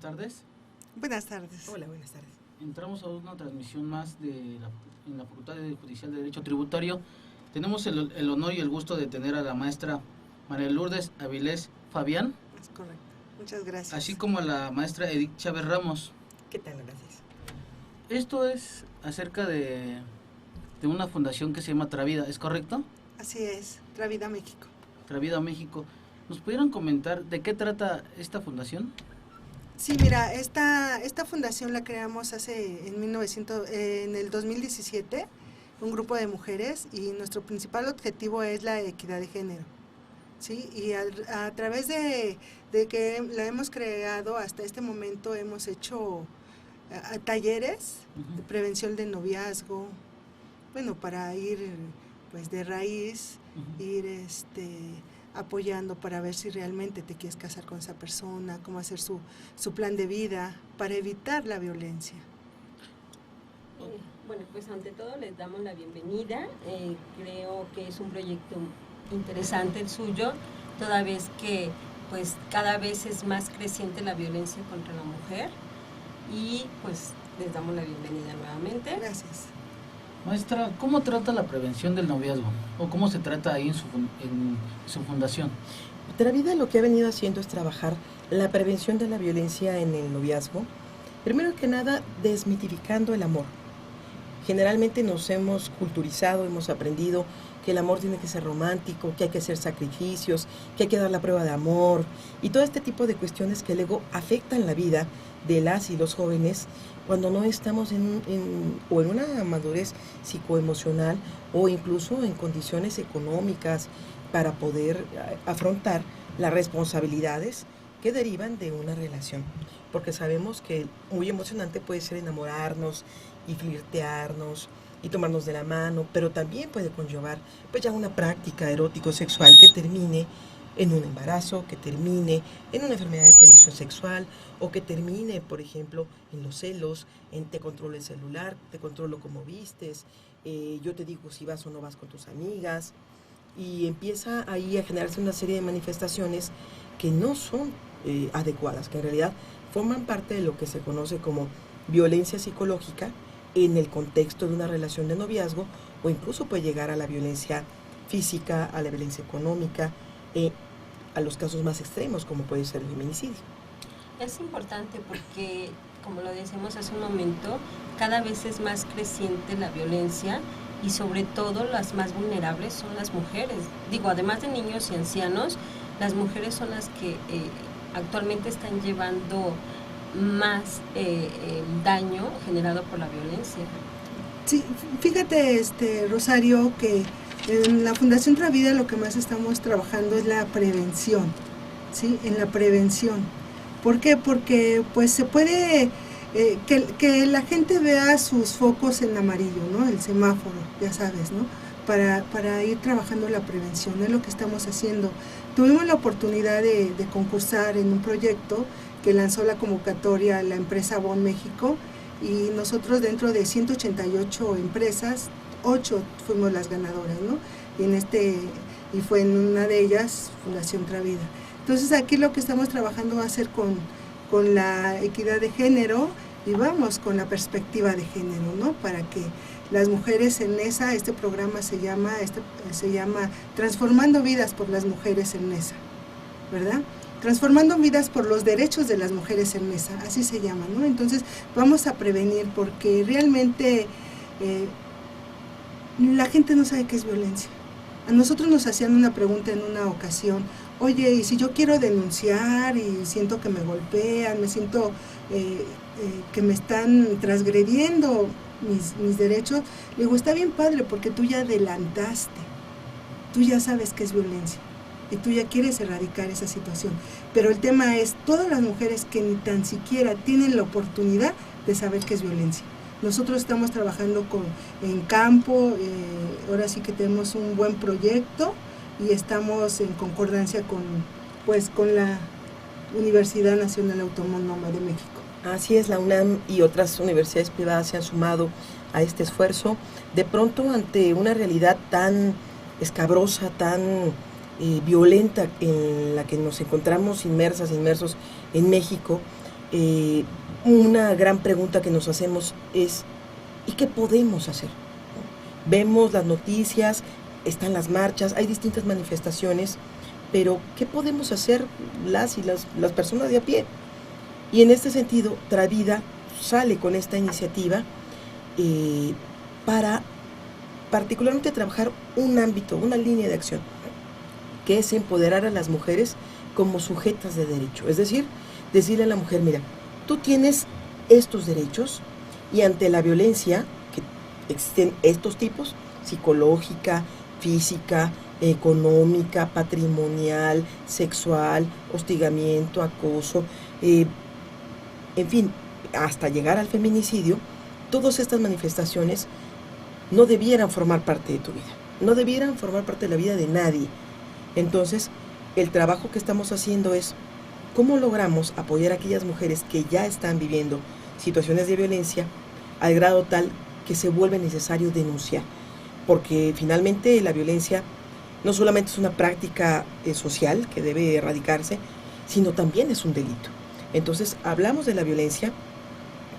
tardes. Buenas tardes. Hola, buenas tardes. Entramos a una transmisión más en la Facultad Judicial de Derecho Tributario. Tenemos el honor y el gusto de tener a la maestra María Lourdes Avilés Fabián. Es correcto. Muchas gracias. Así como a la maestra Edith Chávez Ramos. ¿Qué tal? Gracias. Esto es acerca de una fundación que se llama Travida, ¿es correcto? Así es, Travida México. Travida México. ¿Nos pudieran comentar de qué trata esta fundación? Sí, mira, esta fundación la creamos en el 2017, un grupo de mujeres, y nuestro principal objetivo es la equidad de género. Sí, y a través de que la hemos creado hasta este momento hemos hecho talleres de prevención del noviazgo, bueno, para ir pues de raíz, ir apoyando para ver si realmente te quieres casar con esa persona, cómo hacer su plan de vida para evitar la violencia. Bueno, pues ante todo les damos la bienvenida. Creo que es un proyecto interesante el suyo, toda vez que pues cada vez es más creciente la violencia contra la mujer, y pues les damos la bienvenida nuevamente. Gracias. Maestra, ¿cómo trata la prevención del noviazgo? ¿O cómo se trata ahí en su fundación? Travida lo que ha venido haciendo es trabajar la prevención de la violencia en el noviazgo. Primero que nada, desmitificando el amor. Generalmente nos hemos culturizado, hemos aprendido que el amor tiene que ser romántico, que hay que hacer sacrificios, que hay que dar la prueba de amor, y todo este tipo de cuestiones que luego afectan la vida de las y los jóvenes cuando no estamos en una madurez psicoemocional o incluso en condiciones económicas para poder afrontar las responsabilidades que derivan de una relación. Porque sabemos que muy emocionante puede ser enamorarnos y flirtearnos y tomarnos de la mano, pero también puede conllevar pues ya una práctica erótico-sexual que termine en un embarazo, que termine en una enfermedad de transmisión sexual, o que termine, por ejemplo, en los celos, en te controlo el celular, te controlo cómo vistes, yo te digo si vas o no vas con tus amigas, y empieza ahí a generarse una serie de manifestaciones que no son adecuadas, que en realidad forman parte de lo que se conoce como violencia psicológica en el contexto de una relación de noviazgo, o incluso puede llegar a la violencia física, a la violencia económica, a los casos más extremos como puede ser el feminicidio. Es importante porque, como lo decíamos hace un momento, cada vez es más creciente la violencia, y sobre todo las más vulnerables son las mujeres. Digo, además de niños y ancianos, las mujeres son las que actualmente están llevando más el daño generado por la violencia. Sí, fíjate, Rosario, que en la Fundación Travida lo que más estamos trabajando es la prevención, ¿sí? En la prevención. ¿Por qué? Porque pues se puede que la gente vea sus focos en amarillo, ¿no? El semáforo, ya sabes, ¿no? Para ir trabajando la prevención, es lo que estamos haciendo. Tuvimos la oportunidad de concursar en un proyecto que lanzó la convocatoria la empresa Bon México, y nosotros dentro de 188 empresas, 8 fuimos las ganadoras, ¿no? Y fue en una de ellas Fundación Travida. Entonces aquí lo que estamos trabajando va a ser con la equidad de género, y vamos con la perspectiva de género, ¿no? Para que las mujeres en NESA, este programa se llama Transformando Vidas por las Mujeres en NESA, ¿verdad? Transformando vidas por los derechos de las mujeres en NESA, así se llama, ¿no? Entonces vamos a prevenir, porque realmente la gente no sabe qué es violencia. A nosotros nos hacían una pregunta en una ocasión: oye, y si yo quiero denunciar y siento que me golpean, me siento que me están transgrediendo mis derechos, le digo, está bien padre, porque tú ya adelantaste, tú ya sabes qué es violencia y tú ya quieres erradicar esa situación. Pero el tema es todas las mujeres que ni tan siquiera tienen la oportunidad de saber qué es violencia. Nosotros estamos trabajando en campo, ahora sí que tenemos un buen proyecto, y estamos en concordancia con la Universidad Nacional Autónoma de México. Así es, la UNAM y otras universidades privadas se han sumado a este esfuerzo. De pronto, ante una realidad tan escabrosa, tan violenta en la que nos encontramos inmersos en México, una gran pregunta que nos hacemos es, ¿y qué podemos hacer? Vemos las noticias, están las marchas, hay distintas manifestaciones, pero ¿qué podemos hacer las personas de a pie? Y en este sentido, Travida sale con esta iniciativa para particularmente trabajar un ámbito, una línea de acción, que es empoderar a las mujeres como sujetas de derecho. Es decir, decirle a la mujer, mira, tú tienes estos derechos y ante la violencia, que existen estos tipos, psicológica, física, económica, patrimonial, sexual, hostigamiento, acoso, en fin, hasta llegar al feminicidio, todas estas manifestaciones no debieran formar parte de tu vida, no debieran formar parte de la vida de nadie. Entonces, el trabajo que estamos haciendo es cómo logramos apoyar a aquellas mujeres que ya están viviendo situaciones de violencia al grado tal que se vuelve necesario denunciar, porque finalmente la violencia no solamente es una práctica social que debe erradicarse, sino también es un delito. Entonces, hablamos de la violencia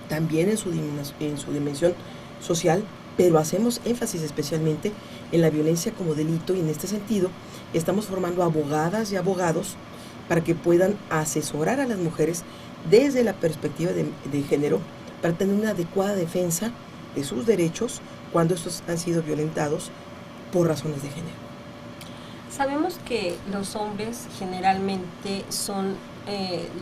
también en su dimensión social, pero hacemos énfasis especialmente en la violencia como delito, y en este sentido estamos formando abogadas y abogados para que puedan asesorar a las mujeres desde la perspectiva de género, para tener una adecuada defensa de sus derechos cuando estos han sido violentados por razones de género. Sabemos que los hombres generalmente son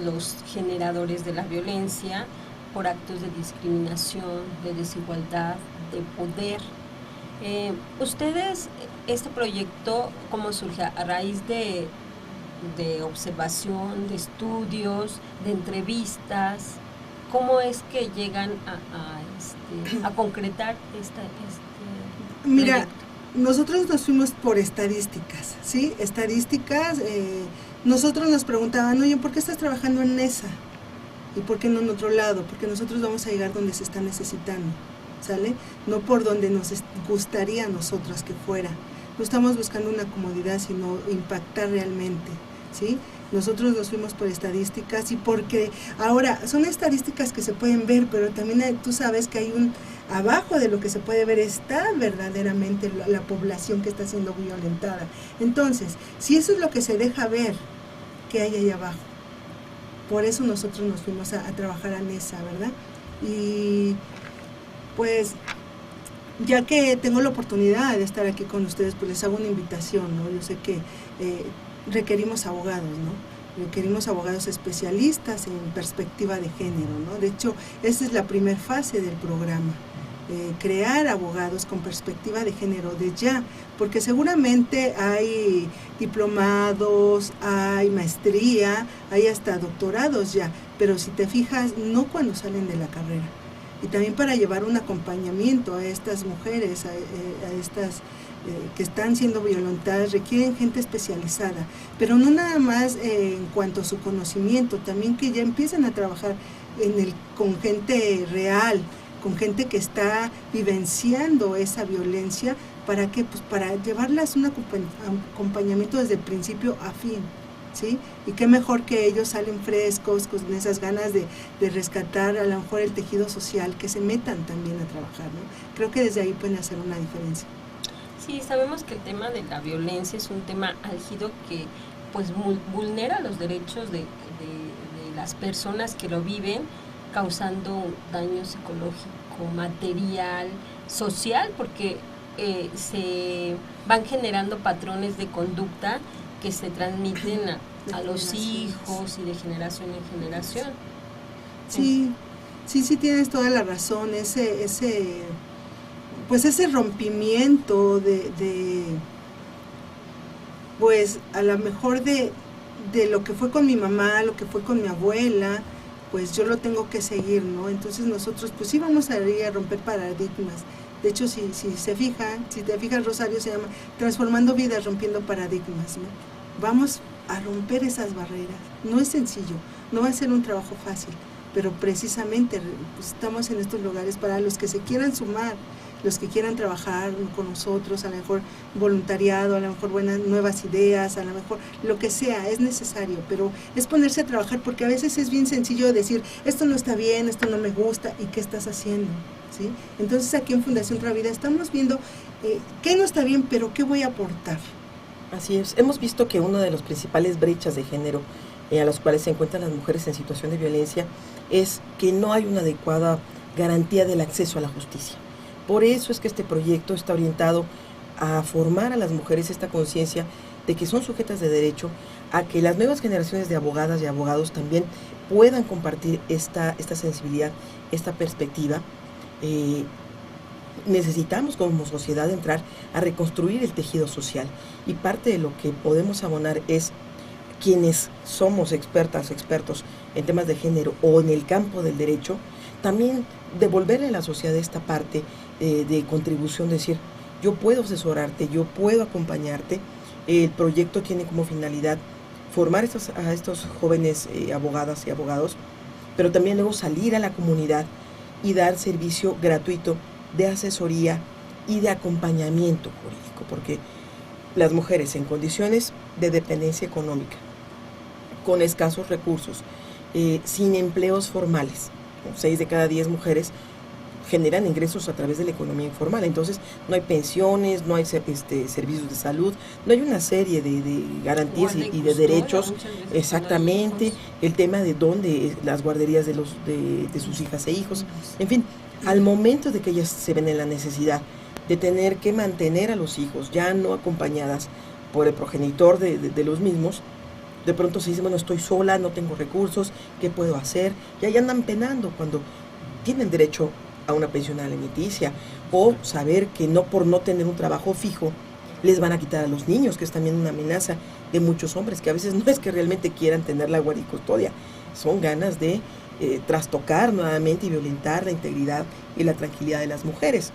los generadores de la violencia por actos de discriminación, de desigualdad, de poder. Ustedes, este proyecto, ¿cómo surge? A raíz de observación, de estudios, de entrevistas. ¿Cómo es que llegan a concretar este Mira, proyecto? Nosotros nos fuimos por estadísticas, ¿sí? Estadísticas, nosotros nos preguntaban, oye, ¿por qué estás trabajando en esa? ¿Y por qué no en otro lado? Porque nosotros vamos a llegar donde se está necesitando, ¿sale? No por donde nos gustaría a nosotras que fuera. No estamos buscando una comodidad, sino impactar realmente, ¿sí? Nosotros nos fuimos por estadísticas, y porque ahora son estadísticas que se pueden ver, pero también tú sabes que hay abajo de lo que se puede ver está verdaderamente la población que está siendo violentada. Entonces, si eso es lo que se deja ver, ¿qué hay ahí abajo? Por eso nosotros nos fuimos a trabajar en esa, ¿verdad? Y pues, ya que tengo la oportunidad de estar aquí con ustedes, pues les hago una invitación, ¿no? Yo sé que requerimos abogados, ¿no? Requerimos abogados especialistas en perspectiva de género, ¿no? De hecho, esa es la primera fase del programa, crear abogados con perspectiva de género de ya, porque seguramente hay diplomados, hay maestría, hay hasta doctorados ya, pero si te fijas, no cuando salen de la carrera. Y también para llevar un acompañamiento a estas mujeres, a estas que están siendo violentadas, requieren gente especializada, pero no nada más en cuanto a su conocimiento, también que ya empiecen a trabajar con gente real, con gente que está vivenciando esa violencia. ¿Para qué? Pues para llevarlas un acompañamiento desde el principio a fin, ¿sí? Y qué mejor que ellos salen frescos, con esas ganas de rescatar a lo mejor el tejido social, que se metan también a trabajar, ¿no? Creo que desde ahí pueden hacer una diferencia. Sí, sabemos que el tema de la violencia es un tema álgido que pues vulnera los derechos de las personas que lo viven, causando daño psicológico, material, social, porque se van generando patrones de conducta que se transmiten a los hijos y de generación en generación. Sí, tienes toda la razón. Ese rompimiento pues a lo mejor de lo que fue con mi mamá, lo que fue con mi abuela, pues yo lo tengo que seguir, ¿no? Entonces nosotros pues sí vamos a ir a romper paradigmas. De hecho, si te fijas, Rosario, se llama Transformando Vidas, Rompiendo Paradigmas, ¿no? Vamos a romper esas barreras. No es sencillo, no va a ser un trabajo fácil, pero precisamente pues, estamos en estos lugares para los que se quieran sumar, los que quieran trabajar con nosotros, a lo mejor voluntariado, a lo mejor buenas nuevas ideas, a lo mejor lo que sea, es necesario, pero es ponerse a trabajar, porque a veces es bien sencillo decir, esto no está bien, esto no me gusta, ¿y qué estás haciendo? ¿Sí? Entonces aquí en Fundación Nueva Vida estamos viendo qué no está bien, pero qué voy a aportar. Así es, hemos visto que una de las principales brechas de género a las cuales se encuentran las mujeres en situación de violencia es que no hay una adecuada garantía del acceso a la justicia. Por eso es que este proyecto está orientado a formar a las mujeres esta conciencia de que son sujetas de derecho, a que las nuevas generaciones de abogadas y abogados también puedan compartir esta sensibilidad, esta perspectiva. Necesitamos como sociedad entrar a reconstruir el tejido social, y parte de lo que podemos abonar es quienes somos expertos en temas de género o en el campo del derecho, también devolverle a la sociedad esta parte de contribución, decir, yo puedo asesorarte, yo puedo acompañarte. El proyecto tiene como finalidad formar a estos jóvenes abogadas y abogados, pero también luego salir a la comunidad y dar servicio gratuito de asesoría y de acompañamiento jurídico, porque las mujeres en condiciones de dependencia económica, con escasos recursos, sin empleos formales, 6 de cada 10 mujeres generan ingresos a través de la economía informal. Entonces no hay pensiones, no hay servicios de salud, no hay una serie de garantías y de derechos. Exactamente, el tema de dónde las guarderías de sus hijas e hijos, en fin, al momento de que ellas se ven en la necesidad de tener que mantener a los hijos ya no acompañadas por el progenitor de los mismos, de pronto se dice, bueno, estoy sola, no tengo recursos, ¿qué puedo hacer? Y ahí andan penando cuando tienen derecho a una pensión alimenticia, o saber que no por no tener un trabajo fijo les van a quitar a los niños, que es también una amenaza de muchos hombres, que a veces no es que realmente quieran tener la guardia y custodia, son ganas de trastocar nuevamente y violentar la integridad y la tranquilidad de las mujeres.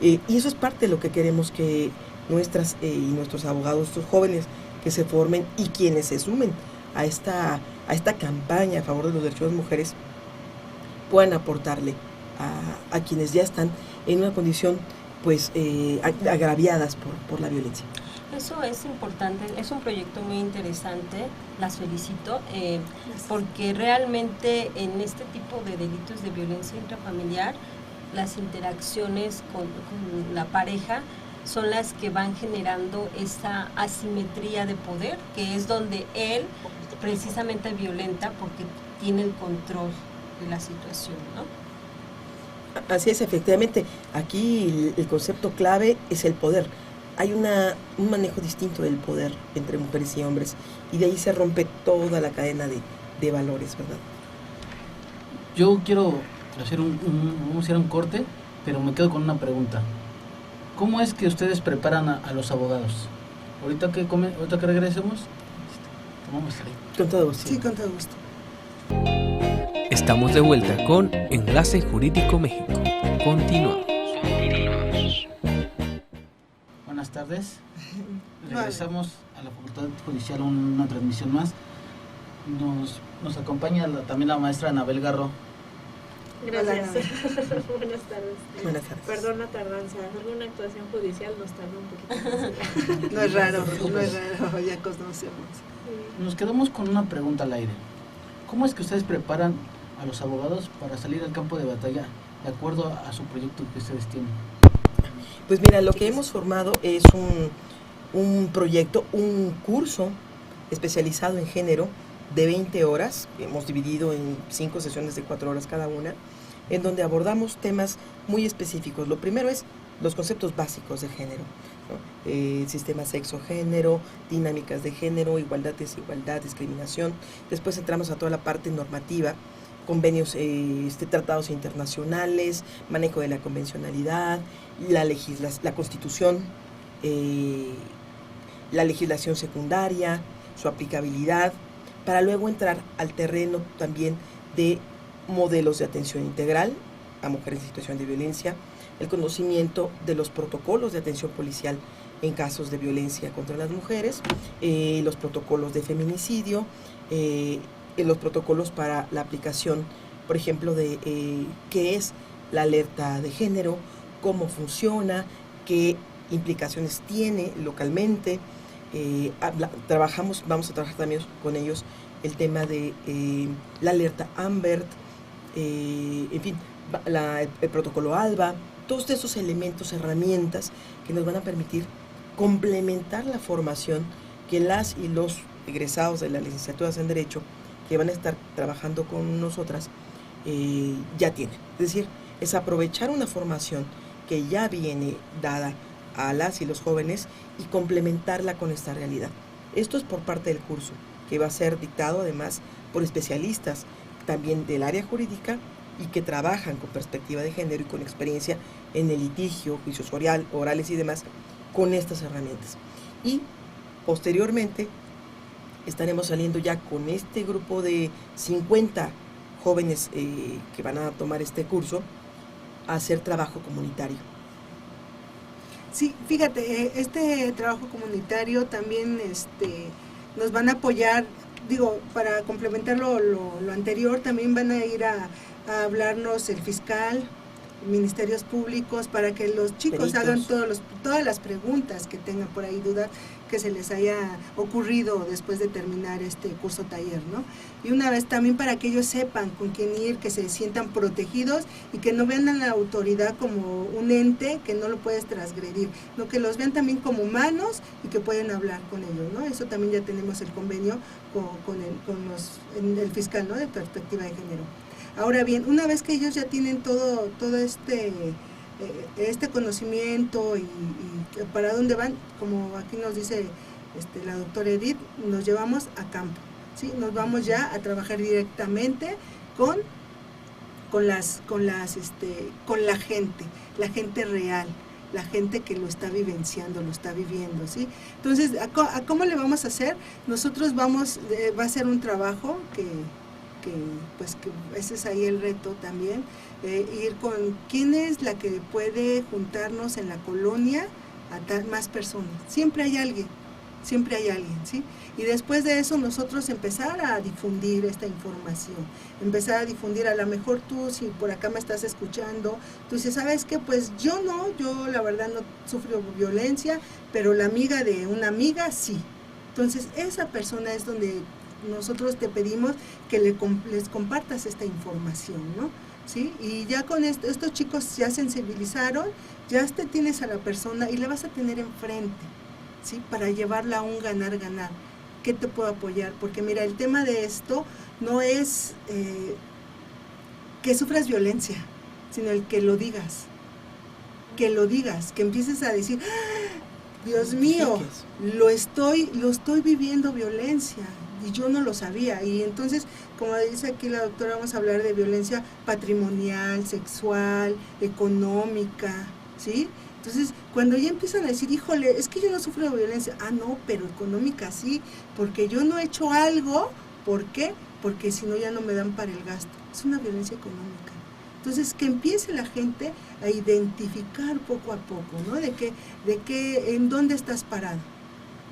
Y eso es parte de lo que queremos que nuestras y nuestros abogados, estos jóvenes que se formen y quienes se sumen a esta campaña a favor de los derechos de las mujeres, puedan aportarle a quienes ya están en una condición pues agraviadas por la violencia. Eso es importante, es un proyecto muy interesante, las felicito, porque realmente en este tipo de delitos de violencia intrafamiliar, las interacciones con la pareja son las que van generando esa asimetría de poder, que es donde él precisamente violenta porque tiene el control de la situación, ¿no? Así es, efectivamente, aquí el concepto clave es el poder. Hay un manejo distinto del poder entre mujeres y hombres, y de ahí se rompe toda la cadena de valores, ¿verdad? Yo quiero hacer vamos a hacer un corte, pero me quedo con una pregunta. ¿Cómo es que ustedes preparan a los abogados? Ahorita que regresemos, tomamos ahí. Con todo gusto. Sí, con todo gusto. Estamos de vuelta con Enlace Jurídico México. Continuamos. Buenas tardes. Regresamos a la Facultad Judicial, una transmisión más. Nos acompaña también la maestra Anabel Garro. Gracias. Buenas tardes. Buenas tardes. Perdón la tardanza, alguna actuación judicial nos tarda un poquito más. No es raro, ya conocemos. Sí. Nos quedamos con una pregunta al aire. ¿Cómo es que ustedes preparan a los abogados para salir al campo de batalla de acuerdo a su proyecto que ustedes tienen? Pues mira, lo que hemos formado es un proyecto, un curso especializado en género de 20 horas, que hemos dividido en 5 sesiones de 4 horas cada una, en donde abordamos temas muy específicos. Lo primero es los conceptos básicos de género, ¿no? Sistema sexo-género, dinámicas de género, igualdad, desigualdad, discriminación. Después entramos a toda la parte normativa, convenios, tratados internacionales, manejo de la convencionalidad, la Constitución, la legislación secundaria, su aplicabilidad, para luego entrar al terreno también de modelos de atención integral a mujeres en situación de violencia, el conocimiento de los protocolos de atención policial en casos de violencia contra las mujeres, los protocolos de feminicidio, los protocolos para la aplicación, por ejemplo, de qué es la alerta de género, cómo funciona, qué implicaciones tiene localmente. Vamos a trabajar también con ellos el tema de la alerta AMBER, en fin, el protocolo ALBA, todos esos elementos, herramientas que nos van a permitir complementar la formación que las y los egresados de las licenciaturas en Derecho que van a estar trabajando con nosotras ya tienen. Es decir, es aprovechar una formación que ya viene dada a las y los jóvenes y complementarla con esta realidad. Esto es por parte del curso, que va a ser dictado además por especialistas también del área jurídica y que trabajan con perspectiva de género y con experiencia en el litigio, juicios orales y demás, con estas herramientas. Y posteriormente estaremos saliendo ya con este grupo de 50 jóvenes que van a tomar este curso a hacer trabajo comunitario. Sí, fíjate, este trabajo comunitario también nos van a apoyar, digo, para complementar lo anterior, también van a ir a hablarnos el fiscal, ministerios públicos, para que los chicos hagan todas las preguntas que tengan por ahí, dudas que se les haya ocurrido después de terminar este curso taller, ¿no? Y una vez también para que ellos sepan con quién ir, que se sientan protegidos y que no vean a la autoridad como un ente que no lo puedes transgredir, no, que los vean también como humanos y que pueden hablar con ellos, ¿no? Eso también ya tenemos el convenio con el fiscal, ¿no? De perspectiva de género. Ahora bien, una vez que ellos ya tienen todo este conocimiento y para dónde van, como aquí nos dice la doctora Edith, nos llevamos a campo, ¿sí? Nos vamos ya a trabajar directamente con la gente real, la gente que lo está vivenciando, lo está viviendo, ¿sí? Entonces, ¿cómo le vamos a hacer? Nosotros va a ser un trabajo que ese es ahí el reto también, ir con quién es la que puede juntarnos en la colonia a más personas. Siempre hay alguien, ¿sí? Y después de eso nosotros empezar a difundir esta información, empezar a difundir, a lo mejor tú, si por acá me estás escuchando, tú dices, ¿sabes qué? Pues yo la verdad no sufro violencia, pero la amiga de una amiga sí. Entonces esa persona es donde nosotros te pedimos que les compartas esta información, ¿no? ¿Sí? Y ya con estos chicos ya sensibilizaron, ya tienes a la persona y la vas a tener enfrente, ¿sí? Para llevarla a un ganar-ganar. ¿Qué te puedo apoyar? Porque mira, el tema de esto no es que sufras violencia, sino el que lo digas, que empieces a decir, ¡ah! Dios mío, lo estoy viviendo violencia, y yo no lo sabía. Y entonces, como dice aquí la doctora, vamos a hablar de violencia patrimonial, sexual, económica, ¿sí? Entonces, cuando ya empiezan a decir, híjole, es que yo no sufro de violencia, no, pero económica sí, porque yo no he hecho algo, ¿por qué? Porque si no ya no me dan para el gasto. Es una violencia económica. Entonces, que empiece la gente a identificar poco a poco, ¿no? De que en dónde estás parado,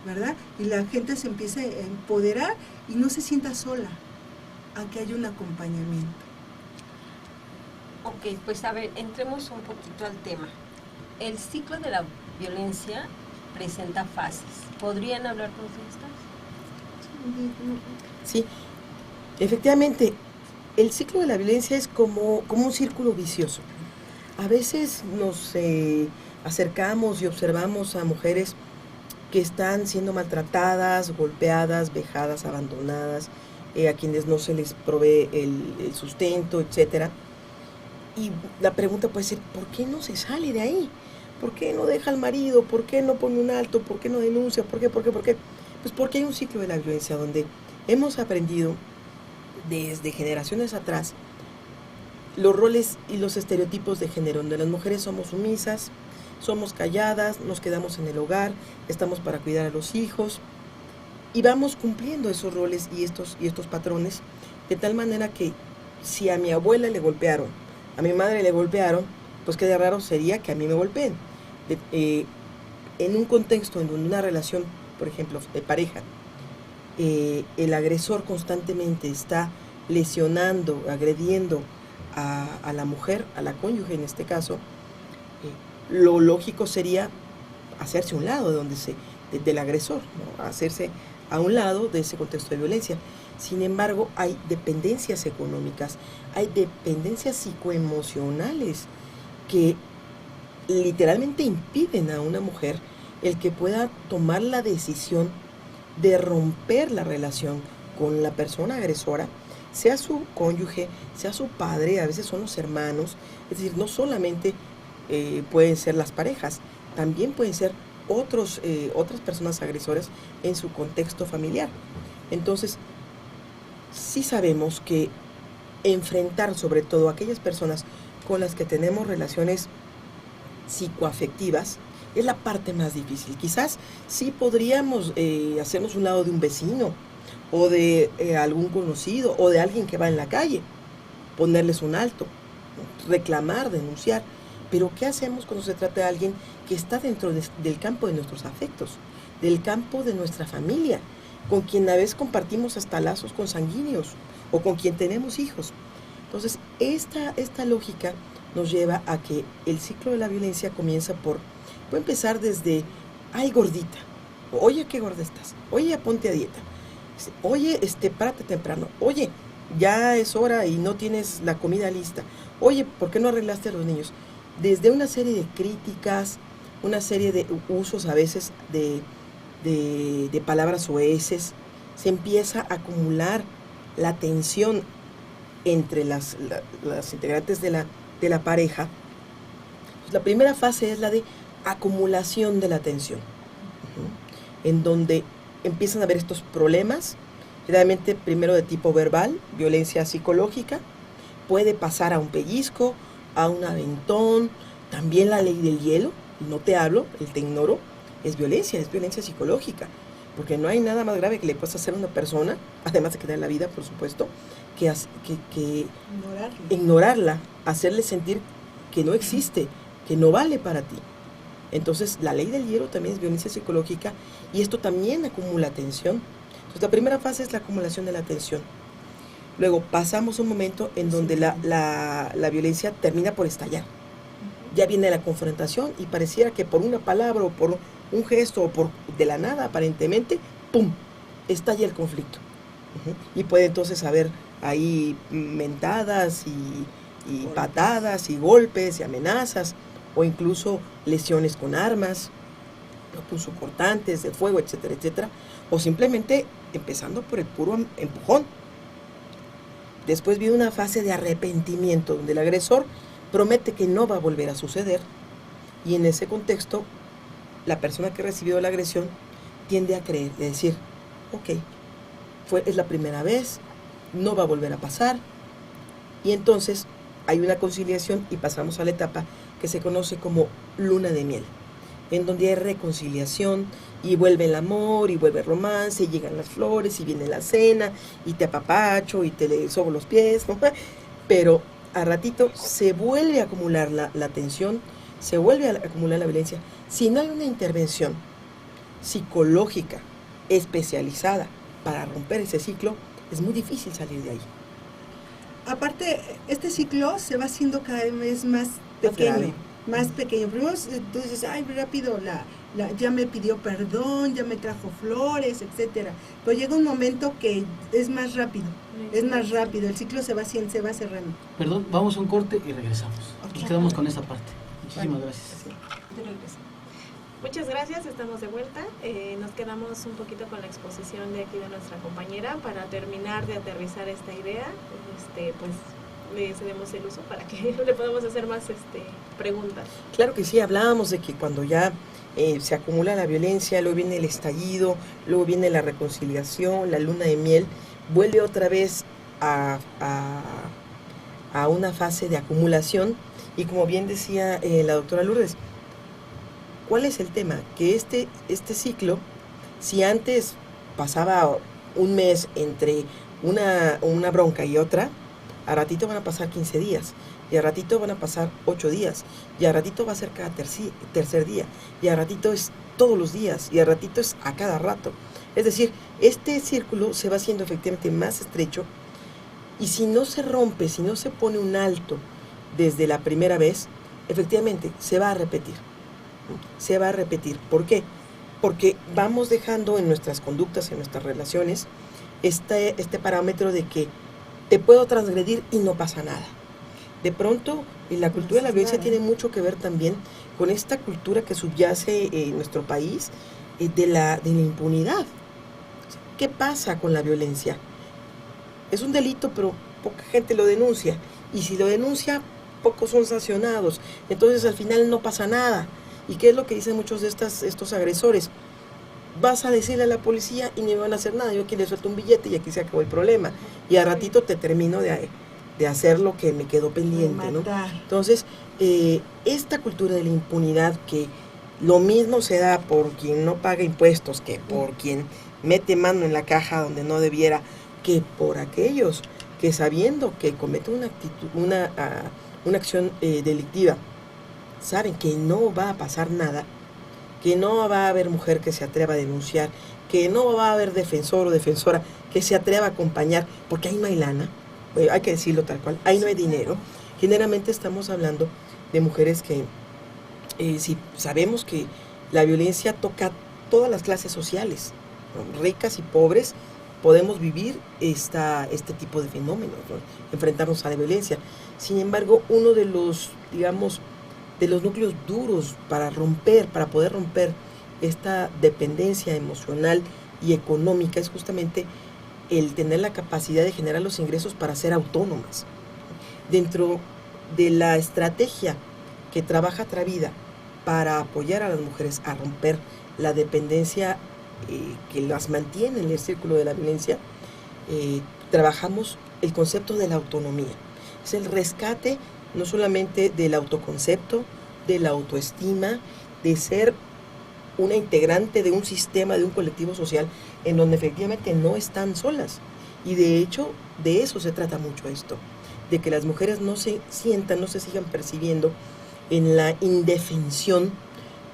¿verdad? Y la gente se empiece a empoderar y no se sienta sola, a que haya un acompañamiento. Ok, pues a ver, entremos un poquito al tema. El ciclo de la violencia presenta fases. ¿Podrían hablarnos de estas? Sí, efectivamente, el ciclo de la violencia es como un círculo vicioso. A veces nos acercamos y observamos a mujeres que están siendo maltratadas, golpeadas, vejadas, abandonadas, a quienes no se les provee el sustento, etcétera. Y la pregunta puede ser, ¿por qué no se sale de ahí? ¿Por qué no deja al marido? ¿Por qué no pone un alto? ¿Por qué no denuncia? ¿Por qué? Pues porque hay un ciclo de la violencia donde hemos aprendido desde generaciones atrás los roles y los estereotipos de género, donde las mujeres somos sumisas, somos calladas, nos quedamos en el hogar, estamos para cuidar a los hijos y vamos cumpliendo esos roles y estos patrones, de tal manera que si a mi abuela le golpearon, a mi madre le golpearon, pues qué de raro sería que a mí me golpeen. En un contexto, en una relación, por ejemplo, de pareja, el agresor constantemente está lesionando, agrediendo a la mujer, a la cónyuge en este caso, Lo lógico sería hacerse a un lado del agresor, ¿no? Hacerse a un lado de ese contexto de violencia. Sin embargo, hay dependencias económicas, hay dependencias psicoemocionales que literalmente impiden a una mujer el que pueda tomar la decisión de romper la relación con la persona agresora, sea su cónyuge, sea su padre, a veces son los hermanos. Es decir, no solamente pueden ser las parejas, también pueden ser otras personas agresoras en su contexto familiar. Entonces, sí sabemos que enfrentar sobre todo a aquellas personas con las que tenemos relaciones psicoafectivas es la parte más difícil. Quizás sí podríamos hacernos un lado de un vecino o de algún conocido o de alguien que va en la calle, ponerles un alto, reclamar, denunciar. Pero ¿qué hacemos cuando se trata de alguien que está dentro del campo de nuestros afectos, del campo de nuestra familia, con quien a veces compartimos hasta lazos consanguíneos o con quien tenemos hijos? Entonces, esta lógica nos lleva a que el ciclo de la violencia puede empezar desde, ay, gordita, oye, qué gorda estás, oye, ponte a dieta, oye, párate temprano, oye, ya es hora y no tienes la comida lista, oye, ¿por qué no arreglaste a los niños? Desde una serie de críticas, una serie de usos a veces de palabras soeces, se empieza a acumular la tensión entre las integrantes de la pareja. Pues la primera fase es la de acumulación de la tensión, en donde empiezan a haber estos problemas, generalmente primero de tipo verbal, violencia psicológica, puede pasar a un pellizco, a un aventón, también la ley del hielo, no te hablo, te ignoro, es violencia psicológica, porque no hay nada más grave que le puedas hacer a una persona, además de quitarle la vida, por supuesto, que ignorarla, hacerle sentir que no existe, que no vale para ti. Entonces, la ley del hielo también es violencia psicológica y esto también acumula tensión. Entonces, la primera fase es la acumulación de la tensión. Luego pasamos un momento en donde la violencia termina por estallar. Ya viene la confrontación y pareciera que por una palabra o por un gesto o por de la nada aparentemente, ¡pum!, estalla el conflicto. Y puede entonces haber ahí mentadas y patadas y golpes y amenazas o incluso lesiones con armas, punzocortantes de fuego, etcétera, etcétera, o simplemente empezando por el puro empujón. Después viene una fase de arrepentimiento, donde el agresor promete que no va a volver a suceder, y en ese contexto, la persona que recibió la agresión tiende a creer, de decir, ok, es la primera vez, no va a volver a pasar, y entonces hay una conciliación y pasamos a la etapa que se conoce como luna de miel, en donde hay reconciliación, y vuelve el amor, y vuelve el romance, y llegan las flores, y viene la cena, y te apapacho, y te le sobo los pies, ¿no? Pero a ratito se vuelve a acumular la tensión, se vuelve a acumular la violencia. Si no hay una intervención psicológica especializada para romper ese ciclo, es muy difícil salir de ahí. Aparte, este ciclo se va haciendo cada vez más pequeño. Más pequeño. Primero tú dices, ay, rápido, ya me pidió perdón, ya me trajo flores, etcétera. Pero llega un momento que es más rápido, el ciclo se va cerrando. Perdón, vamos a un corte y regresamos. Nos quedamos con esa parte. Muchísimas gracias. Muchas gracias, estamos de vuelta. Nos quedamos un poquito con la exposición de aquí de nuestra compañera para terminar de aterrizar esta idea. Pues le cedemos el uso para que le podamos hacer más preguntas. Claro que sí, hablábamos de que cuando ya se acumula la violencia, luego viene el estallido, luego viene la reconciliación, la luna de miel, vuelve otra vez a una fase de acumulación, y como bien decía la doctora Lourdes, ¿cuál es el tema? Que este ciclo, si antes pasaba un mes entre una bronca y otra, a ratito van a pasar 15 días, y a ratito van a pasar 8 días, y a ratito va a ser cada tercer día, y a ratito es todos los días, y a ratito es a cada rato. Es decir, este círculo se va haciendo efectivamente más estrecho, y si no se rompe, si no se pone un alto desde la primera vez, efectivamente se va a repetir. Se va a repetir. ¿Por qué? Porque vamos dejando en nuestras conductas, en nuestras relaciones, este parámetro de que te puedo transgredir y no pasa nada. De pronto, la cultura de la violencia tiene mucho que ver también con esta cultura que subyace en nuestro país de la impunidad. ¿Qué pasa con la violencia? Es un delito, pero poca gente lo denuncia. Y si lo denuncia, pocos son sancionados. Entonces, al final no pasa nada. ¿Y qué es lo que dicen muchos de estos agresores? Vas a decirle a la policía y no me van a hacer nada. Yo aquí le suelto un billete y aquí se acabó el problema. Y a ratito te termino de hacer lo que me quedó pendiente, ¿no? Entonces, esta cultura de la impunidad, que lo mismo se da por quien no paga impuestos que por quien mete mano en la caja donde no debiera, que por aquellos que sabiendo que cometen una acción delictiva, saben que no va a pasar nada, que no va a haber mujer que se atreva a denunciar, que no va a haber defensor o defensora que se atreva a acompañar, porque ahí no hay lana, hay que decirlo tal cual, ahí no hay dinero. Generalmente estamos hablando de mujeres que, si sabemos que la violencia toca todas las clases sociales, ¿no? Ricas y pobres, podemos vivir este tipo de fenómenos, ¿no? Enfrentarnos a la violencia. Sin embargo, uno de los, digamos, de los núcleos duros para poder romper esta dependencia emocional y económica es justamente el tener la capacidad de generar los ingresos para ser autónomas. Dentro de la estrategia que trabaja Travida para apoyar a las mujeres a romper la dependencia que las mantiene en el círculo de la violencia, trabajamos el concepto de la autonomía. Es el rescate no solamente del autoconcepto, de la autoestima, de ser una integrante de un sistema, de un colectivo social en donde efectivamente no están solas. Y de hecho, de eso se trata mucho esto, de que las mujeres no se sientan, no se sigan percibiendo en la indefensión,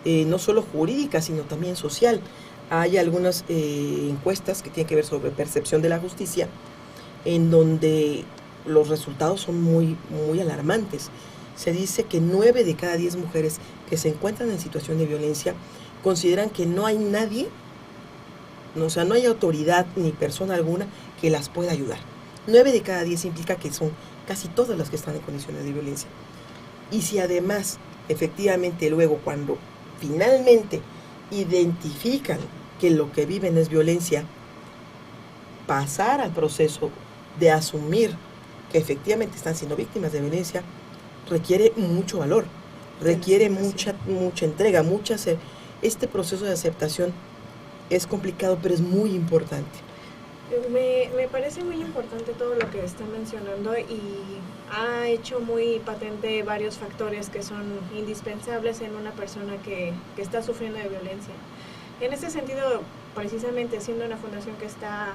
no solo jurídica, sino también social. Hay algunas encuestas que tienen que ver sobre percepción de la justicia, en donde los resultados son muy, muy alarmantes. Se dice que 9 de cada 10 mujeres que se encuentran en situación de violencia consideran que no hay nadie, o sea, no hay autoridad ni persona alguna que las pueda ayudar. 9 de cada 10 implica que son casi todas las que están en condiciones de violencia. Y si además, efectivamente, luego cuando finalmente identifican que lo que viven es violencia, pasar al proceso de asumir que efectivamente están siendo víctimas de violencia, requiere mucho valor, requiere mucha entrega, este proceso de aceptación es complicado, pero es muy importante. Me parece muy importante todo lo que está mencionando y ha hecho muy patente varios factores que son indispensables en una persona que está sufriendo de violencia. En ese sentido, precisamente siendo una fundación que está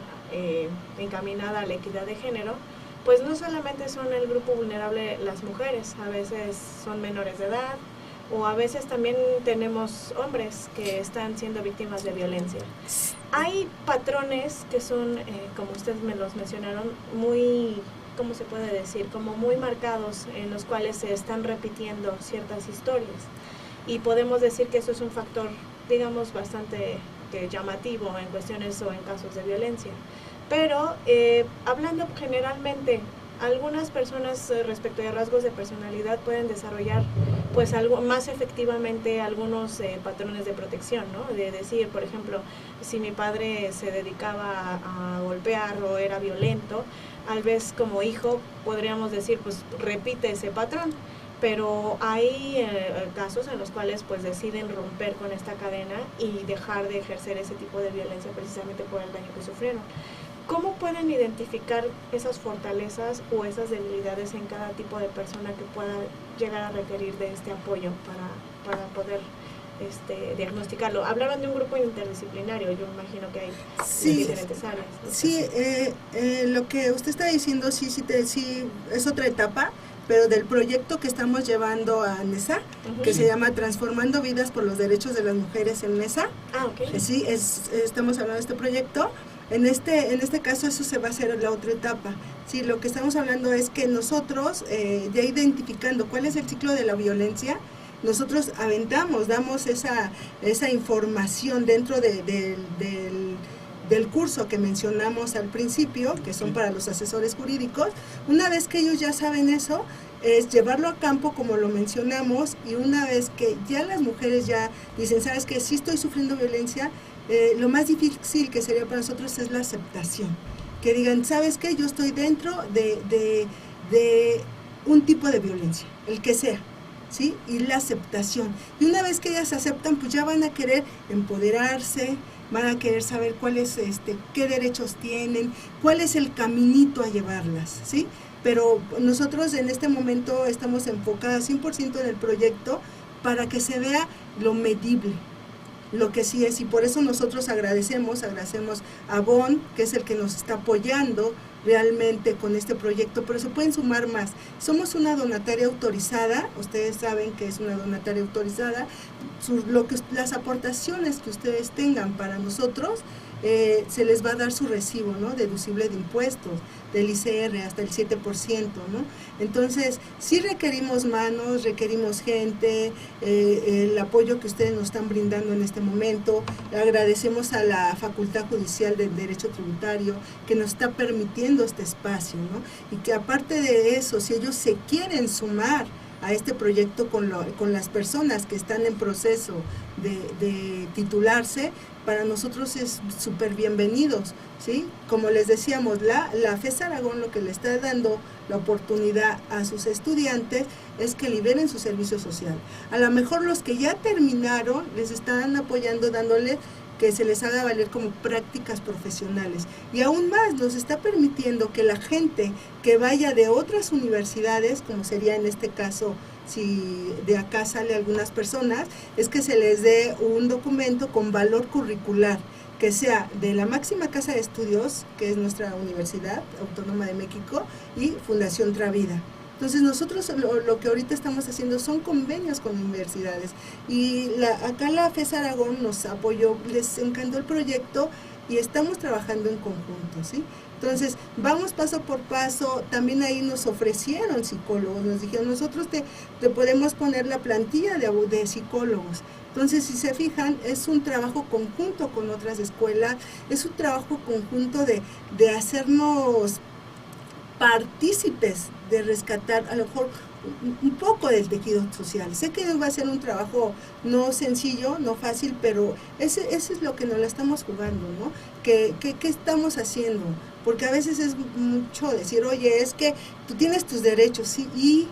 encaminada a la equidad de género, pues no solamente son el grupo vulnerable las mujeres, a veces son menores de edad o a veces también tenemos hombres que están siendo víctimas de violencia. Hay patrones que son, como ustedes me los mencionaron, muy, ¿cómo se puede decir? Como muy marcados, en los cuales se están repitiendo ciertas historias. Y podemos decir que eso es un factor, digamos, bastante llamativo en cuestiones o en casos de violencia. Pero hablando generalmente, algunas personas respecto de rasgos de personalidad pueden desarrollar pues algo más efectivamente algunos patrones de protección, ¿no? De decir, por ejemplo, si mi padre se dedicaba a golpear o era violento, tal vez como hijo podríamos decir, pues repite ese patrón. Pero hay casos en los cuales pues deciden romper con esta cadena y dejar de ejercer ese tipo de violencia precisamente por el daño que sufrieron. ¿Cómo pueden identificar esas fortalezas o esas debilidades en cada tipo de persona que pueda llegar a requerir de este apoyo para poder diagnosticarlo? Hablaban de un grupo interdisciplinario, yo imagino que hay diferentes áreas, ¿no? Sí, lo que usted está diciendo sí es otra etapa, pero del proyecto que estamos llevando a NESA, que se llama Transformando Vidas por los Derechos de las Mujeres en NESA. Ah, ok. Sí, estamos hablando de este proyecto. En este caso eso se va a hacer la otra etapa. Sí, lo que estamos hablando es que nosotros, ya identificando cuál es el ciclo de la violencia, nosotros damos esa información dentro del curso que mencionamos al principio, que son para los asesores jurídicos. Una vez que ellos ya saben eso, es llevarlo a campo como lo mencionamos, y una vez que ya las mujeres ya dicen, ¿sabes qué? Sí estoy sufriendo violencia, lo más difícil que sería para nosotros es la aceptación. Que digan, ¿sabes qué? Yo estoy dentro de un tipo de violencia, el que sea, ¿sí? Y la aceptación. Y una vez que ellas aceptan, pues ya van a querer empoderarse, van a querer saber qué derechos tienen, cuál es el caminito a llevarlas, ¿sí? Pero nosotros en este momento estamos enfocadas 100% en el proyecto para que se vea lo medible, lo que sí es, y por eso nosotros agradecemos a Bon, que es el que nos está apoyando realmente con este proyecto, pero se pueden sumar más. Somos una donataria autorizada, ustedes saben que es una donataria autorizada, las aportaciones que ustedes tengan para nosotros, se les va a dar su recibo, ¿no? Deducible de impuestos, del ICR hasta el 7%, ¿no? Entonces, sí requerimos manos, requerimos gente, el apoyo que ustedes nos están brindando en este momento. Agradecemos a la Facultad Judicial del Derecho Tributario que nos está permitiendo este espacio, ¿no? Y que aparte de eso, si ellos se quieren sumar a este proyecto con las personas que están en proceso de titularse, para nosotros es súper bienvenidos, ¿sí? Como les decíamos, la FES Aragón lo que le está dando la oportunidad a sus estudiantes es que liberen su servicio social. A lo mejor los que ya terminaron les están apoyando, dándoles que se les haga valer como prácticas profesionales. Y aún más, nos está permitiendo que la gente que vaya de otras universidades, como sería en este caso, si de acá sale algunas personas, es que se les dé un documento con valor curricular, que sea de la máxima casa de estudios, que es nuestra Universidad Autónoma de México, y Fundación Travida. Entonces nosotros lo que ahorita estamos haciendo son convenios con universidades, y acá la FES Aragón nos apoyó, les encantó el proyecto y estamos trabajando en conjunto, ¿sí? Entonces vamos paso por paso. También ahí nos ofrecieron psicólogos, nos dijeron, nosotros te podemos poner la plantilla de psicólogos. Entonces, si se fijan, es un trabajo conjunto con otras escuelas, es un trabajo conjunto de hacernos partícipes, de rescatar a lo mejor un poco del tejido social. Sé que va a ser un trabajo no sencillo, no fácil, pero ese es lo que nos la estamos jugando, ¿no? ¿Qué estamos haciendo? Porque a veces es mucho decir, oye, es que tú tienes tus derechos, sí, y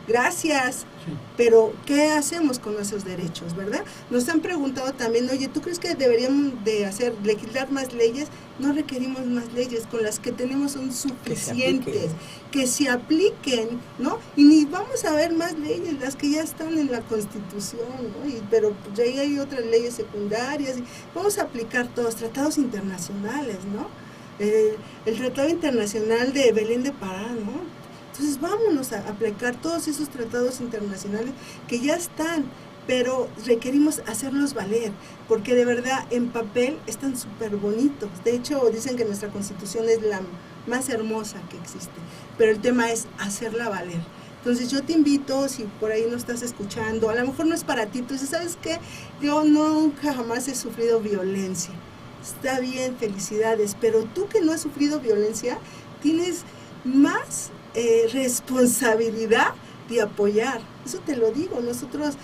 gracias, sí, pero ¿qué hacemos con esos derechos, verdad? Nos han preguntado también, oye, ¿tú crees que deberíamos de legislar más leyes? No requerimos más leyes, con las que tenemos son suficientes, que se apliquen, ¿no? Y ni vamos a ver más leyes, las que ya están en la Constitución, ¿no? Pero pues ahí hay otras leyes secundarias, y vamos a aplicar todos, tratados internacionales, ¿no? El Tratado Internacional de Belén de Pará, ¿no? Entonces vámonos a aplicar todos esos tratados internacionales que ya están, pero requerimos hacerlos valer, porque de verdad en papel están súper bonitos. De hecho, dicen que nuestra Constitución es la más hermosa que existe, pero el tema es hacerla valer. Entonces yo te invito, si por ahí no estás escuchando, a lo mejor no es para ti, tú dices, ¿sabes qué? Yo nunca jamás he sufrido violencia. Está bien, felicidades, pero tú que no has sufrido violencia, tienes más responsabilidad de apoyar. Eso te lo digo, nosotros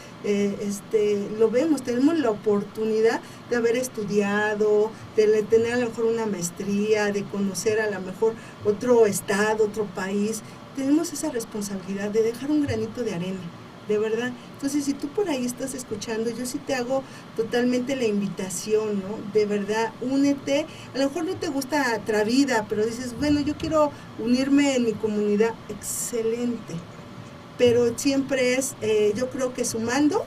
lo vemos, tenemos la oportunidad de haber estudiado, de tener a lo mejor una maestría, de conocer a lo mejor otro estado, otro país. Tenemos esa responsabilidad de dejar un granito de arena, de verdad. Entonces, si tú por ahí estás escuchando, yo sí te hago totalmente la invitación, ¿no? De verdad, únete. A lo mejor no te gusta Travida, pero dices, bueno, yo quiero unirme en mi comunidad. Excelente. Pero siempre es, yo creo que sumando,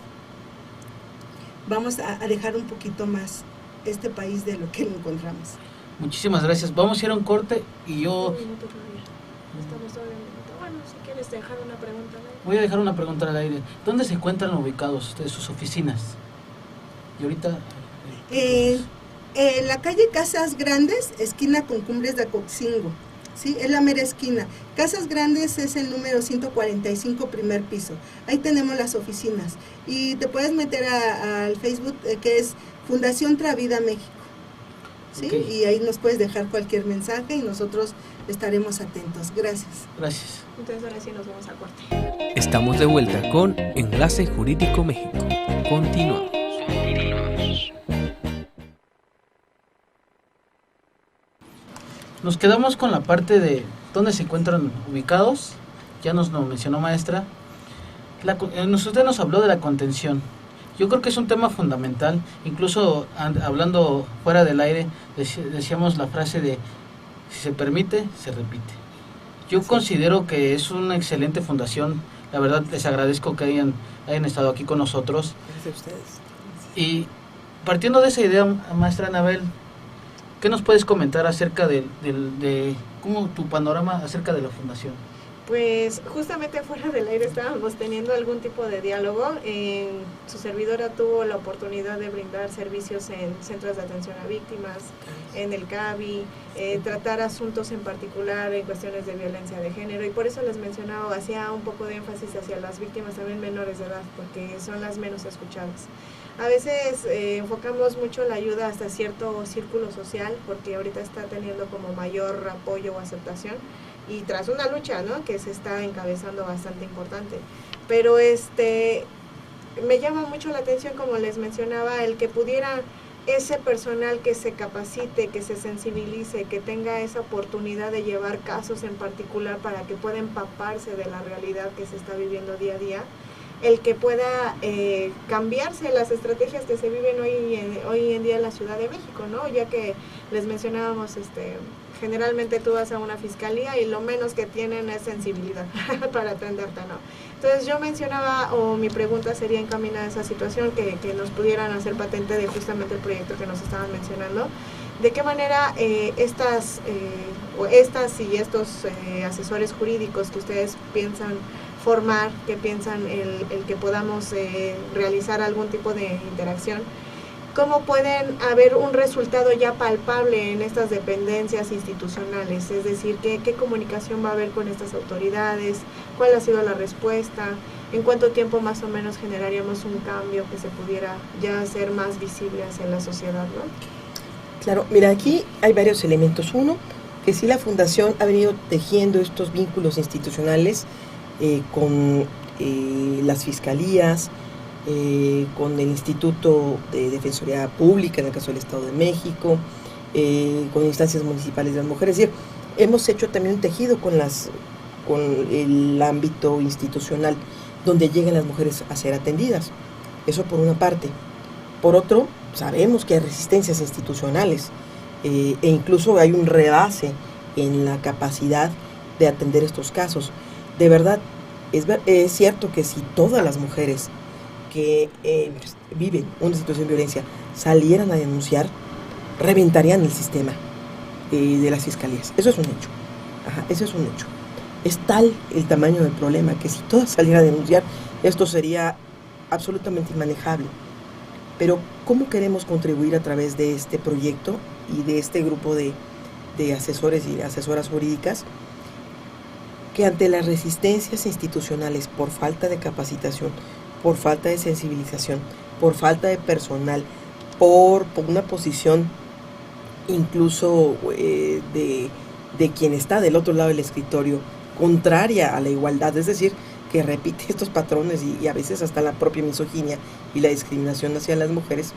vamos a dejar un poquito más este país de lo que lo encontramos. Muchísimas gracias. Vamos a ir a un corte y yo... Un minuto todavía. Estamos todavía en un minuto. Bueno, si quieres dejar una pregunta. Voy a dejar una pregunta al aire. ¿Dónde se encuentran ubicados ustedes, sus oficinas? Y ahorita... La calle Casas Grandes, esquina con Cumbres de Acoxingo, ¿sí? Es la mera esquina. Casas Grandes es el número 145, primer piso. Ahí tenemos las oficinas. Y te puedes meter al Facebook, que es Fundación Travida México, ¿sí? Okay. Y ahí nos puedes dejar cualquier mensaje y nosotros estaremos atentos. Gracias. Gracias. Entonces ahora sí nos vamos a corte. Estamos de vuelta con Enlace Jurídico México. Continuamos. Nos quedamos con la parte de dónde se encuentran ubicados. Ya nos lo mencionó maestra. Usted nos habló de la contención. Yo creo que es un tema fundamental. Incluso hablando fuera del aire, decíamos la frase de si se permite, se repite. Yo considero que es una excelente fundación. La verdad les agradezco que hayan estado aquí con nosotros. Gracias a ustedes. Y partiendo de esa idea, maestra Anabel, ¿qué nos puedes comentar acerca de cómo tu panorama acerca de la fundación? Pues justamente fuera del aire estábamos teniendo algún tipo de diálogo. Su servidora tuvo la oportunidad de brindar servicios en centros de atención a víctimas, en el CABI, tratar asuntos en particular en cuestiones de violencia de género, y por eso les mencionaba, hacía un poco de énfasis hacia las víctimas también menores de edad, porque son las menos escuchadas. A veces enfocamos mucho la ayuda hasta cierto círculo social, porque ahorita está teniendo como mayor apoyo o aceptación, y tras una lucha, ¿no?, que se está encabezando bastante importante. Pero me llama mucho la atención, como les mencionaba, el que pudiera ese personal que se capacite, que se sensibilice, que tenga esa oportunidad de llevar casos en particular para que pueda empaparse de la realidad que se está viviendo día a día, el que pueda cambiarse las estrategias que se viven hoy en día en la Ciudad de México, ¿no? Ya que les mencionábamos, generalmente tú vas a una fiscalía y lo menos que tienen es sensibilidad para atenderte, ¿no? Entonces yo mencionaba, o mi pregunta sería encaminada a esa situación, que nos pudieran hacer patente de justamente el proyecto que nos estaban mencionando. ¿De qué manera estas y estos asesores jurídicos que ustedes piensan formar, que piensan el que podamos realizar algún tipo de interacción, cómo pueden haber un resultado ya palpable en estas dependencias institucionales? Es decir, ¿qué comunicación va a haber con estas autoridades? ¿Cuál ha sido la respuesta? ¿En cuánto tiempo más o menos generaríamos un cambio que se pudiera ya hacer más visible hacia la sociedad, ¿no? Claro, mira, aquí hay varios elementos. Uno, que sí la Fundación ha venido tejiendo estos vínculos institucionales con las fiscalías, con el Instituto de Defensoría Pública, en el caso del Estado de México, con instancias municipales de las mujeres. Es decir, hemos hecho también un tejido con el ámbito institucional donde llegan las mujeres a ser atendidas. Eso por una parte. Por otro, sabemos que hay resistencias institucionales e incluso hay un rebase en la capacidad de atender estos casos. De verdad, es cierto que si todas las mujeres que viven una situación de violencia salieran a denunciar, reventarían el sistema de las fiscalías. Eso es un hecho. Eso es un hecho. Es tal el tamaño del problema que si todas salieran a denunciar, esto sería absolutamente inmanejable. Pero ¿cómo queremos contribuir a través de este proyecto y de este grupo de asesores y asesoras jurídicas? Que ante las resistencias institucionales por falta de capacitación, por falta de sensibilización, por falta de personal, por una posición incluso de quien está del otro lado del escritorio, contraria a la igualdad, es decir, que repite estos patrones y a veces hasta la propia misoginia y la discriminación hacia las mujeres,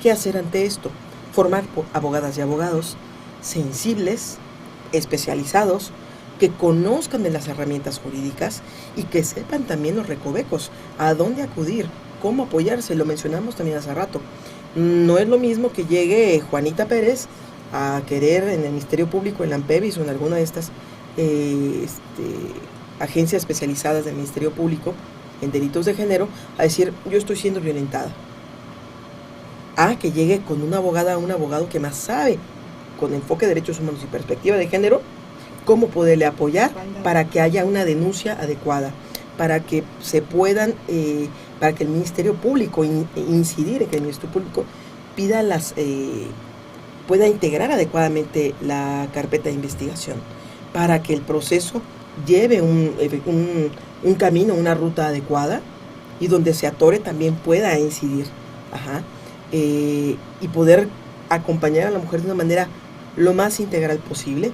¿qué hacer ante esto? Formar abogadas y abogados sensibles, especializados, que conozcan de las herramientas jurídicas y que sepan también los recovecos, a dónde acudir, cómo apoyarse. Lo mencionamos también hace rato. No es lo mismo que llegue Juanita Pérez a querer en el Ministerio Público, en la AMPEVIS o en alguna de estas agencias especializadas del Ministerio Público en delitos de género, a decir, yo estoy siendo violentada. A que llegue con una abogada o un abogado que más sabe, con enfoque de derechos humanos y perspectiva de género, cómo poderle apoyar para que haya una denuncia adecuada, para que se puedan, para que el Ministerio Público, incidir en que el Ministerio Público pida pueda integrar adecuadamente la carpeta de investigación para que el proceso lleve un camino, una ruta adecuada y donde se atore también pueda incidir. Y poder acompañar a la mujer de una manera lo más integral posible,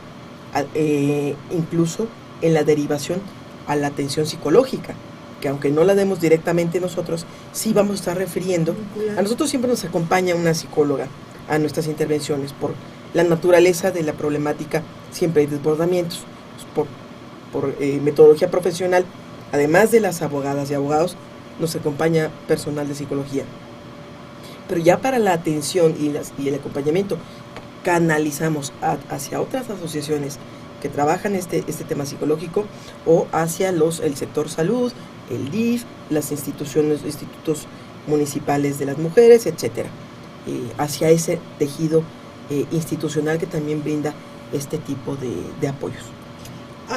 incluso en la derivación a la atención psicológica, que aunque no la demos directamente nosotros, sí vamos a estar refiriendo. A nosotros siempre nos acompaña una psicóloga a nuestras intervenciones, por la naturaleza de la problemática, siempre hay desbordamientos. Por metodología profesional, además de las abogadas y abogados, nos acompaña personal de psicología. Pero ya para la atención y el acompañamiento, canalizamos hacia otras asociaciones que trabajan este tema psicológico o hacia el sector salud, el DIF, las institutos municipales de las mujeres, etcétera, hacia ese tejido institucional que también brinda este tipo de apoyos.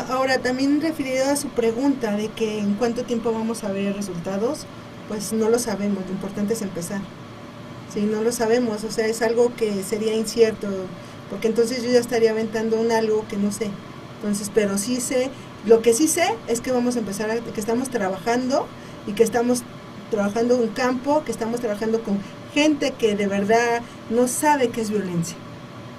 Ahora, también referido a su pregunta de que en cuánto tiempo vamos a ver resultados, pues no lo sabemos, lo importante es empezar. Sí, no lo sabemos, o sea, es algo que sería incierto, porque entonces yo ya estaría aventando algo que no sé. Entonces, pero sí sé, lo que sí sé es que vamos a empezar, que estamos trabajando y que estamos trabajando en campo, que estamos trabajando con gente que de verdad no sabe qué es violencia.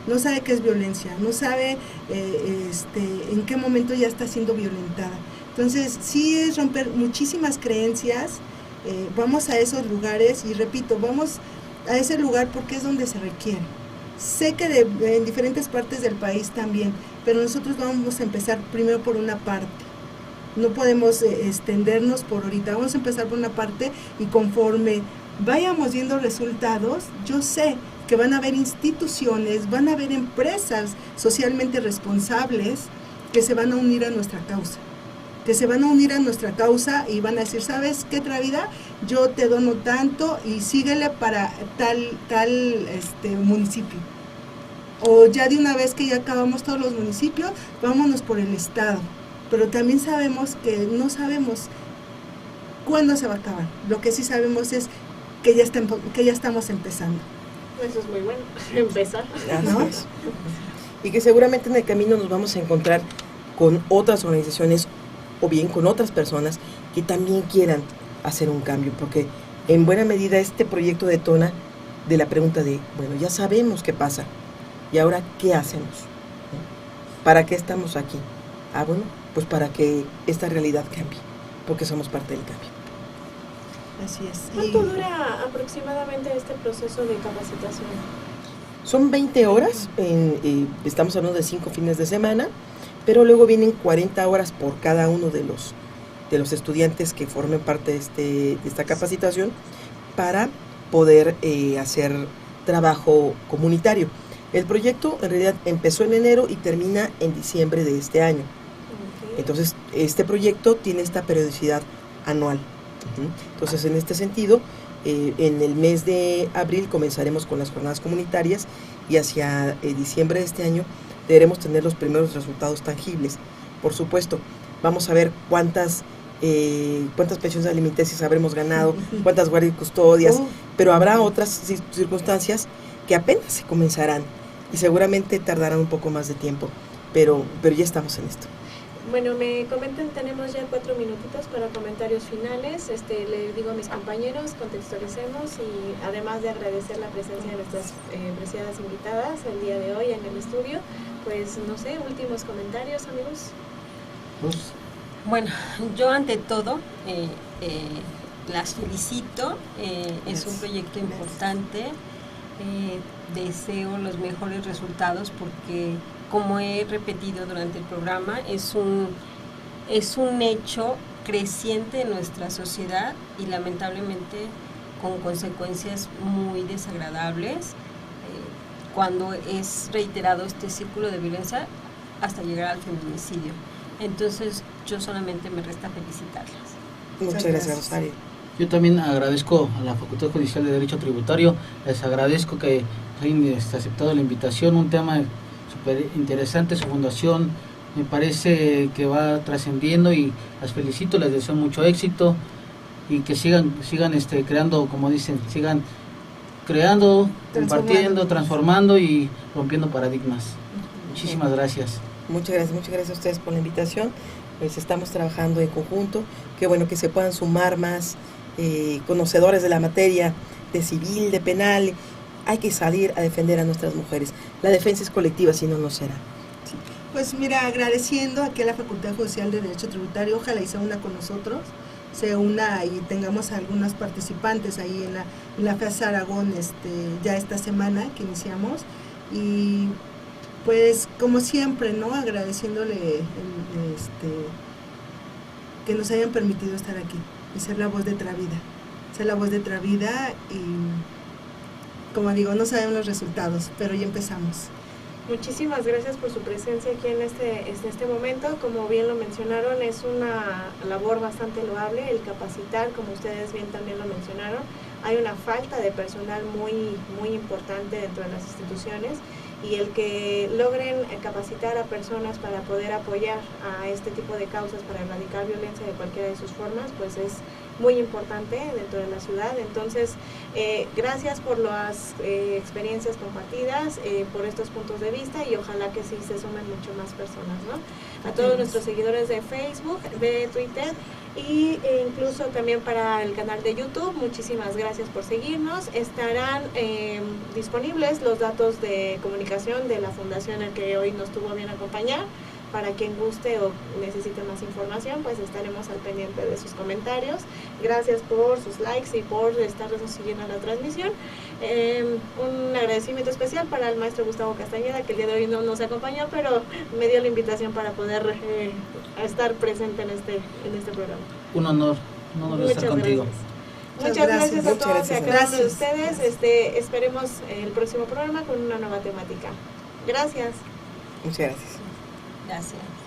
No sabe qué es violencia, no sabe en qué momento ya está siendo violentada. Entonces, sí es romper muchísimas creencias, vamos a esos lugares y repito, vamos a ese lugar porque es donde se requiere. Sé que en diferentes partes del país también, pero nosotros vamos a empezar primero por una parte. No podemos extendernos por ahorita, vamos a empezar por una parte y conforme vayamos viendo resultados, yo sé que van a haber instituciones, van a haber empresas socialmente responsables que se van a unir a nuestra causa, y van a decir, ¿sabes qué, Travida? Yo te dono tanto y síguele para tal municipio. O ya de una vez que ya acabamos todos los municipios, vámonos por el estado. Pero también sabemos que no sabemos cuándo se va a acabar. Lo que sí sabemos es que ya estamos empezando. Eso es muy bueno, empezar. ¿No? Y que seguramente en el camino nos vamos a encontrar con otras organizaciones o bien con otras personas que también quieran hacer un cambio, porque en buena medida este proyecto detona de la pregunta de, bueno, ya sabemos qué pasa, ¿y ahora qué hacemos? ¿Para qué estamos aquí? Bueno, pues para que esta realidad cambie, porque somos parte del cambio. Así es. ¿Cuánto dura aproximadamente este proceso de capacitación? Son 20 horas, estamos hablando de 5 fines de semana, pero luego vienen 40 horas por cada uno de los estudiantes que formen parte de esta capacitación para poder hacer trabajo comunitario. El proyecto en realidad empezó en enero y termina en diciembre de este año. Okay. Entonces, este proyecto tiene esta periodicidad anual. Entonces, en este sentido, en el mes de abril comenzaremos con las jornadas comunitarias y hacia diciembre de este año deberemos tener los primeros resultados tangibles. Por supuesto, vamos a ver cuántas pensiones alimenticias habremos ganado, cuántas guardias y custodias, pero habrá otras circunstancias que apenas se comenzarán y seguramente tardarán un poco más de tiempo, pero ya estamos en esto. Bueno, me comentan, tenemos ya 4 minutitos para comentarios finales. Le digo a mis compañeros, contextualicemos y además de agradecer la presencia de nuestras preciadas invitadas el día de hoy en el estudio, pues no sé, últimos comentarios, amigos. Bueno, yo ante todo las felicito, es un proyecto importante, deseo los mejores resultados porque, como he repetido durante el programa, es un hecho creciente en nuestra sociedad y lamentablemente con consecuencias muy desagradables cuando es reiterado este círculo de violencia hasta llegar al feminicidio. Entonces yo solamente me resta felicitarlas. Muchas gracias, Rosario. Yo también agradezco a la Facultad Judicial de Derecho Tributario, les agradezco que hayan aceptado la invitación, un tema súper interesante, su fundación me parece que va trascendiendo y las felicito, les deseo mucho éxito y que sigan creando, como dicen, sigan creando, Transformando. compartiendo, transformando y rompiendo paradigmas. Muchísimas gracias. Muchas gracias a ustedes por la invitación. Pues estamos trabajando en conjunto. Qué bueno que se puedan sumar más conocedores de la materia, de civil, de penal. Hay que salir a defender a nuestras mujeres. La defensa es colectiva, si no, no será. Sí. Pues mira, agradeciendo aquí a la Facultad Judicial de Derecho Tributario, ojalá y se una con nosotros, se una y tengamos algunos participantes ahí en la FEASA Aragón ya esta semana que iniciamos. Y pues como siempre, ¿no? Agradeciéndole que nos hayan permitido estar aquí y ser la voz de Travida. Ser la voz de Travida y, como digo, no sabemos los resultados, pero ya empezamos. Muchísimas gracias por su presencia aquí en este momento. Como bien lo mencionaron, es una labor bastante loable el capacitar, como ustedes bien también lo mencionaron. Hay una falta de personal muy importante dentro de las instituciones, y el que logren capacitar a personas para poder apoyar a este tipo de causas, para erradicar violencia de cualquiera de sus formas, pues es muy importante dentro de la ciudad. Entonces, gracias por las experiencias compartidas, por estos puntos de vista, y ojalá que sí se sumen mucho más personas, ¿no? A todos nuestros seguidores de Facebook, de Twitter, y incluso también para el canal de YouTube, muchísimas gracias por seguirnos. Estarán disponibles los datos de comunicación de la fundación al que hoy nos tuvo bien acompañar. Para quien guste o necesite más información, pues estaremos al pendiente de sus comentarios. Gracias por sus likes y por estarnos siguiendo en la transmisión. Un agradecimiento especial para el maestro Gustavo Castañeda, que el día de hoy no nos acompañó, pero me dio la invitación para poder estar presente en este programa. Un honor estar contigo. Muchas gracias a todos y a cada uno de Gracias. ustedes. Esperemos el próximo programa con una nueva temática. Gracias. Muchas gracias. Gracias.